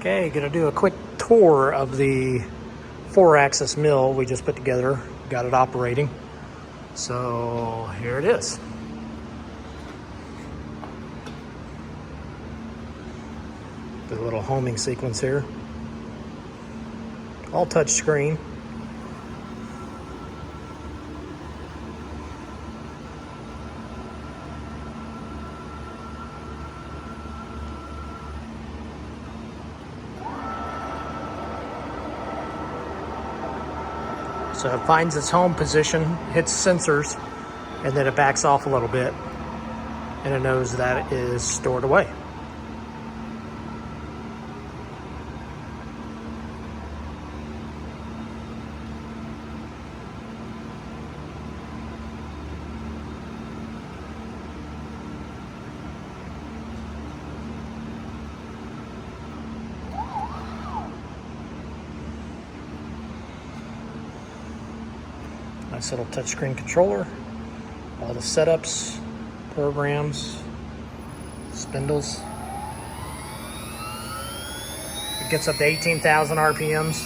Okay, gonna do a quick tour of the 4-axis mill we just put together. Got it operating. So here it is. The little homing sequence here. All touch screen. So it finds its home position, hits sensors, and then it backs off a little bit, and it knows that it is stored away. Nice little touchscreen controller. All the setups, programs, spindles. It gets up to 18,000 RPMs.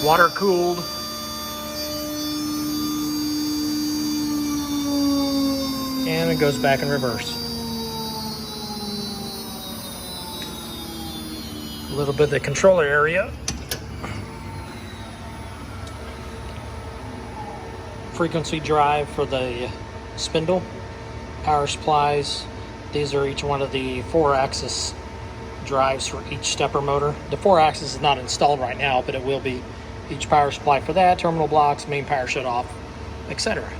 Water cooled. And it goes back in reverse. A little bit of the controller area. Frequency drive for the spindle. Power supplies. These are each one of the 4-axis drives for each stepper motor. The 4-axis is not installed right now, but it will be. Each power supply for that, terminal blocks, main power shutoff, etc.